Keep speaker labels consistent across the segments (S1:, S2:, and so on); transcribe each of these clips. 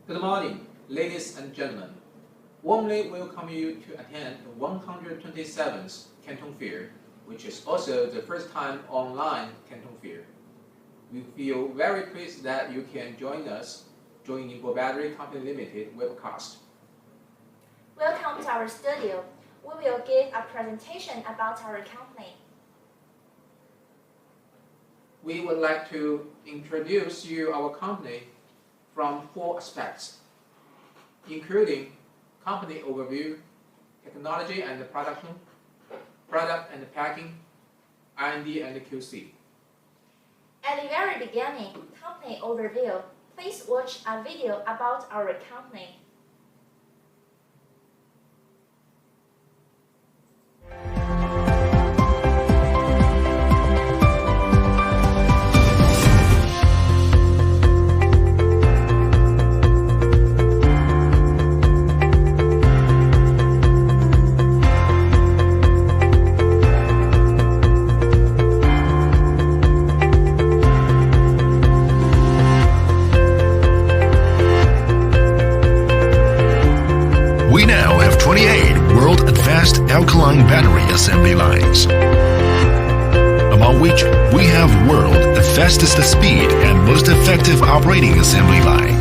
S1: Good morning, ladies and gentlemen. Warmly welcome you to attend the 127th Canton Fair, which is also the first time online Canton Fair. We feel very pleased that you can join us during Ningbo Battery Company Limited webcast.
S2: Welcome to our studio. We will give a presentation about our company.
S1: We would like to introduce you our company from 4 aspects, including company overview, technology and production, product and packing, R&D and QC.
S2: At the very beginning, company overview. Please watch a video about our company.
S3: We now have 28 world-advanced alkaline battery assembly lines, among which we have world the fastest speed and most effective operating assembly line.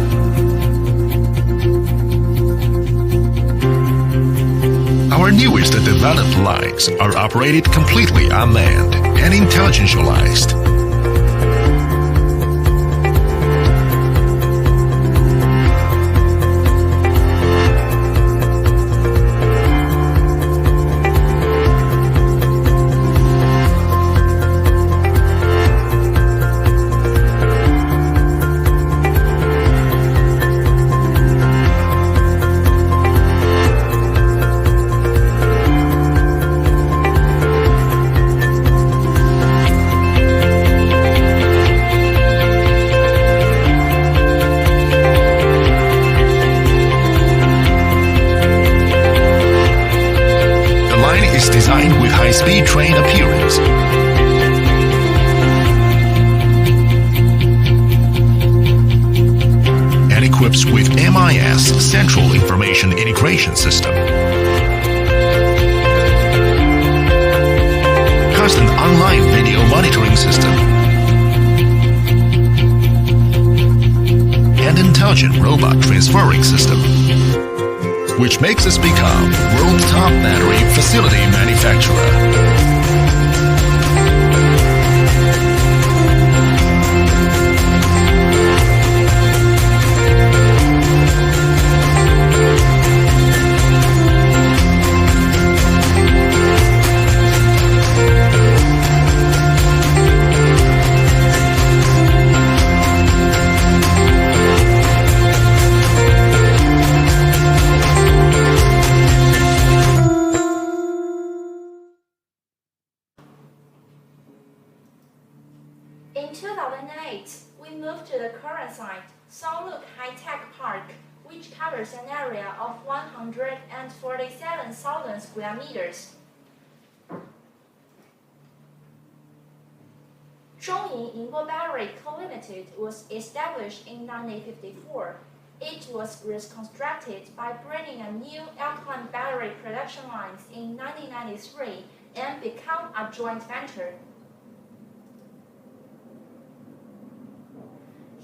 S3: Our newest developed lines are operated completely unmanned and intelligentialized. Designed with high-speed train appearance. And equips with MIS Central Information Integration System. Constant online video monitoring system. And intelligent robot transferring system, which makes us become world's top battery facility manufacturer.
S2: In 2008, we moved to the current site, Phuoc High-Tech Park, which covers an area of 147,000 square meters. Zhongyin Ningbo Battery Co. Limited was established in 1954. It was reconstructed by bringing a new alkaline battery production lines in 1993 and become a joint venture.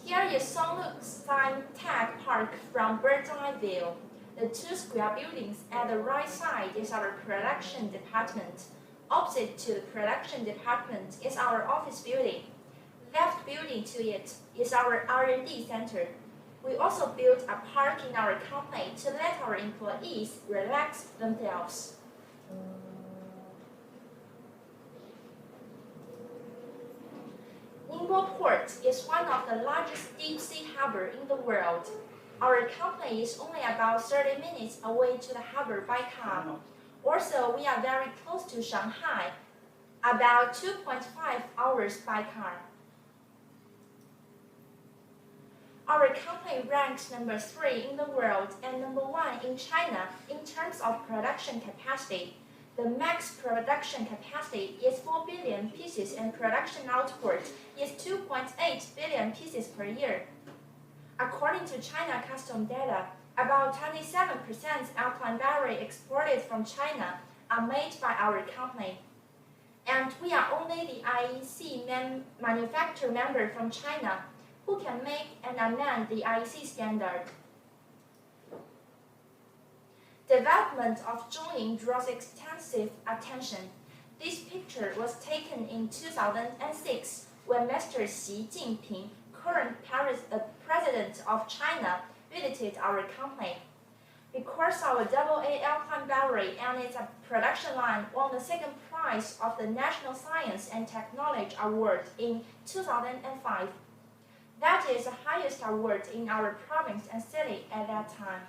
S2: Here is Phuoc High-Tech Park from bird's eye view. The 2 square buildings at the right side is our production department. Opposite to the production department is our office building. Left building to it is our R&D center. We also built a park in our company to let our employees relax themselves. Ningbo Port is one of the largest deep-sea harbor in the world. Our company is only about 30 minutes away to the harbor by car. Also, we are very close to Shanghai, about 2.5 hours by car. Our company ranks number 3 in the world and number 1 in China in terms of production capacity. The max production capacity is 4 billion pieces and production output is 2.8 billion pieces per year. According to China custom data, about 27% alkaline battery exported from China are made by our company. And we are only the IEC manufacturer member from China who can make and amend the IEC standard. Development of Zhongyin draws extensive attention. This picture was taken in 2006 when Mr. Xi Jinping, current president of China, visited our company. Because our AA alkaline battery and its production line won the second prize of the National Science and Technology Award in 2005. That is the highest award in our province and city at that time.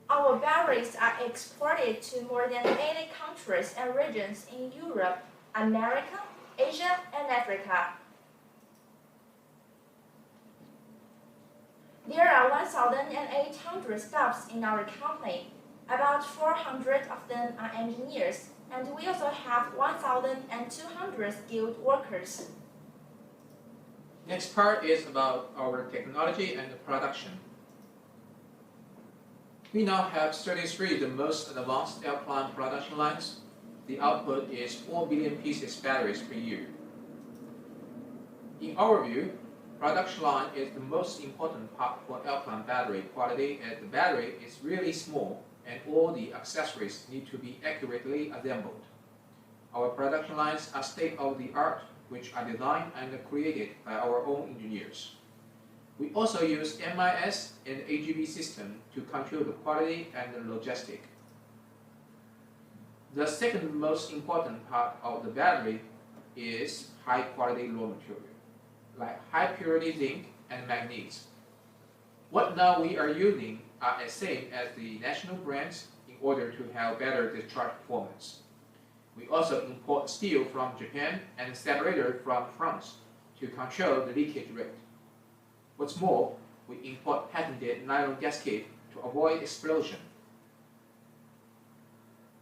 S2: Our batteries are exported to more than 80 countries and regions in Europe, America, Asia, and Africa. There are 1,800 staffs in our company. About 400 of them are engineers, and we also have 1,200 skilled workers.
S1: Next part is about our technology and production. We now have 33 of the most advanced alkaline production lines. The output is 4 billion pieces batteries per year. In our view, production line is the most important part for alkaline battery quality, as the battery is really small and all the accessories need to be accurately assembled. Our production lines are state-of-the-art, which are designed and created by our own engineers. We also use MIS and AGV system to control the quality and the logistics. The second most important part of the battery is high-quality raw material, like high-purity zinc and manganese. What now we are using are the same as the national brands in order to have better discharge performance. We also import steel from Japan and separator from France to control the leakage rate. What's more, we import patented nylon gasket to avoid explosion.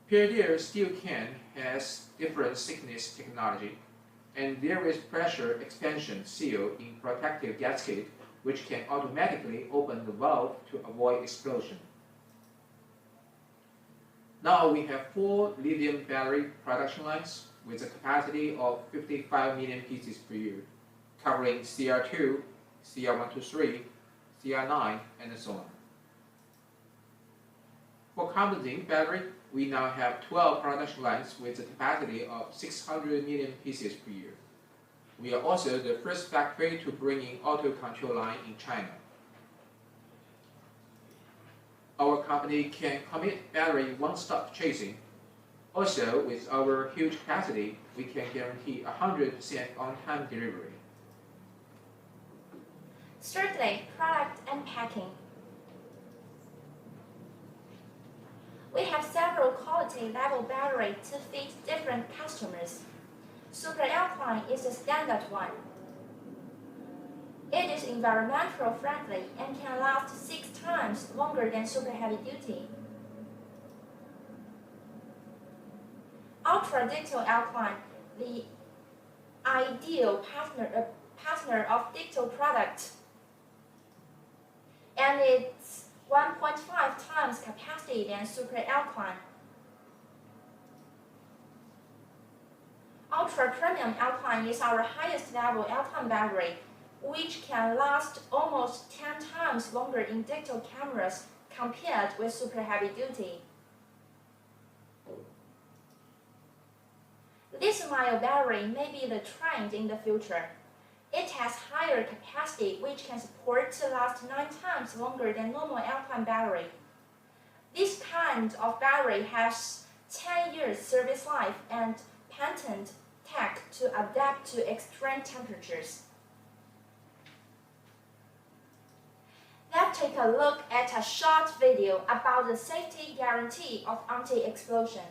S1: Pairdeer steel can has different thickness technology, and there is pressure expansion seal in protective gasket which can automatically open the valve to avoid explosion. Now we have 4 lithium battery production lines with a capacity of 55 million pieces per year, covering CR2, CR123, CR9, and so on. For carbon zinc battery, we now have 12 production lines with a capacity of 600 million pieces per year. We are also the first factory to bring in auto control line in China. Our company can commit battery one-stop chasing. Also, with our huge capacity, we can guarantee 100% on-time delivery.
S2: Thirdly, product and packing. We have several quality level batteries to fit different customers. Super alkaline is the standard one. It is environmental friendly and can last 6 times longer than super heavy duty. Ultra ductile alkaline, the ideal partner of ductile product, and it's 1.5 times capacity than super alkaline. Ultra premium alkaline is our highest level alkaline battery, which can last almost 10 times longer in ductile cameras compared with super heavy duty. Lithium-ion battery may be the trend in the future. It has higher capacity, which can support to last 9 times longer than normal alkaline battery. This kind of battery has 10 years service life and patent tech to adapt to extreme temperatures. Let's take a look at a short video about the safety guarantee of anti-explosion.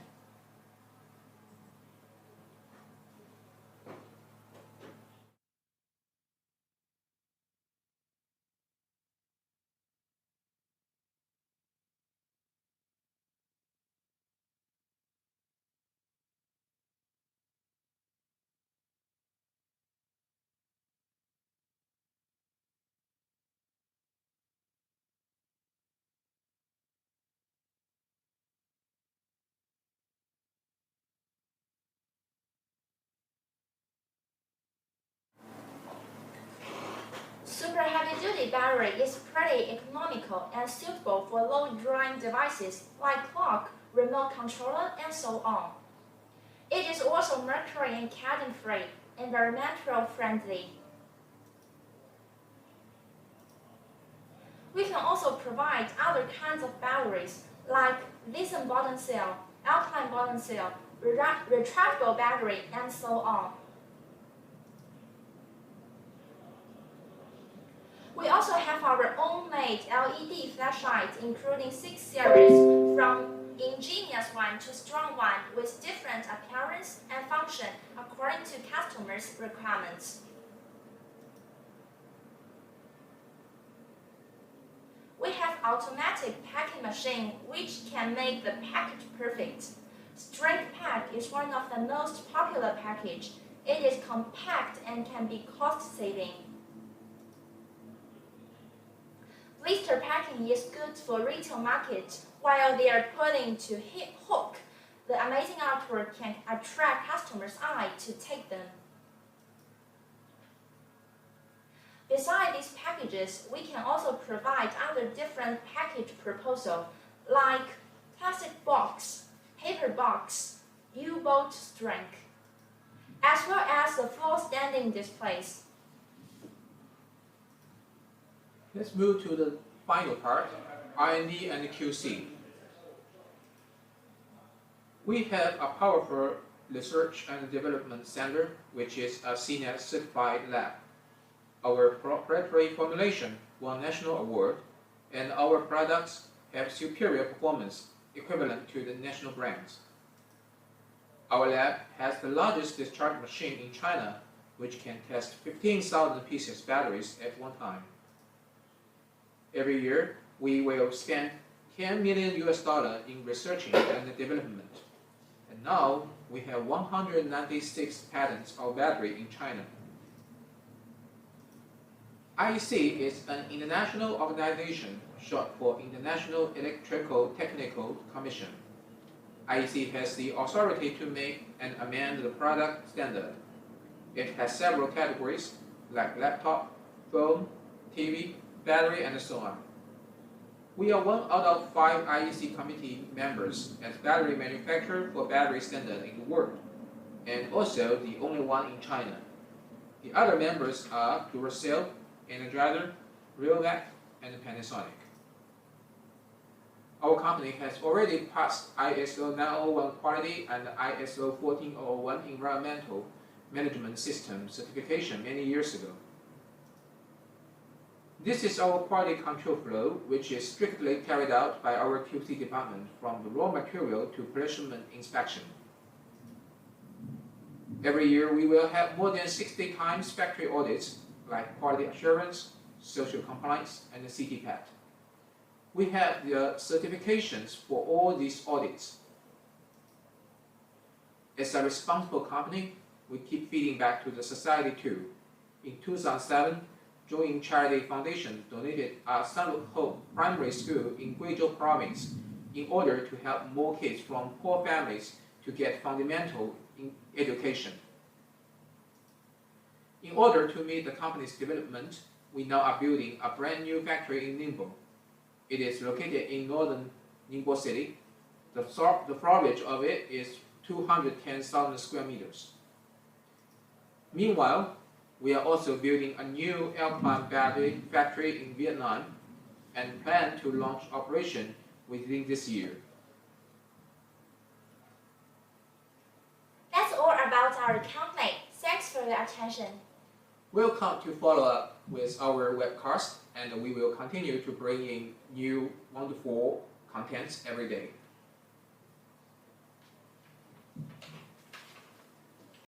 S2: duty battery is pretty economical and suitable for low-drying devices like clock, remote controller, and so on. It is also mercury and cadmium-free, environmentally friendly. We can also provide other kinds of batteries like lithium bottom cell, alkaline bottom cell, retractable battery, and so on. We also have our own made LED flashlights, including 6 series, from ingenious one to strong one, with different appearance and function according to customers' requirements. We have automatic packing machine which can make the package perfect. Strength pack is one of the most popular package. It is compact and can be cost-saving. Blister packing is good for retail market. While they are putting to hook, the amazing artwork can attract customers' eye to take them. Besides these packages, we can also provide other different package proposals like plastic box, paper box, U-boat strength, as well as the full standing displays.
S1: Let's move to the final part, R&D and QC. We have a powerful research and development center, which is a CNET certified lab. Our proprietary formulation won national award, and our products have superior performance equivalent to the national brands. Our lab has the largest discharge machine in China, which can test 15,000 pieces batteries at one time. Every year, we will spend $10 million in researching and development. And now, we have 196 patents of battery in China. IEC is an international organization short for International Electrical Technical Commission. IEC has the authority to make and amend the product standard. It has several categories like laptop, phone, TV, battery, and so on. We are one out of 5 IEC committee members as battery manufacturer for battery standard in the world, and also the only one in China. The other members are Duracell, Energizer, Realtek, and Panasonic. Our company has already passed ISO 901 quality and ISO 14001 environmental management system certification many years ago. This is our quality control flow, which is strictly carried out by our QC department from the raw material to placement inspection. Every year, we will have more than 60 times factory audits, like quality assurance, social compliance, and the CTPAT. We have the certifications for all these audits. As a responsible company, we keep feeding back to the society too. In 2007, Zhongyin Charity Foundation donated a Sanlu Home primary school in Guizhou province in order to help more kids from poor families to get fundamental education. In order to meet the company's development, we now are building a brand new factory in Ningbo. It is located in northern Ningbo city. The floorage of it is 210,000 square meters. Meanwhile, we are also building a new alkaline battery factory in Vietnam and plan to launch operation within this year.
S2: That's all about our company. Thanks for your attention.
S1: Welcome to follow up with our webcast, and we will continue to bring in new wonderful contents every day.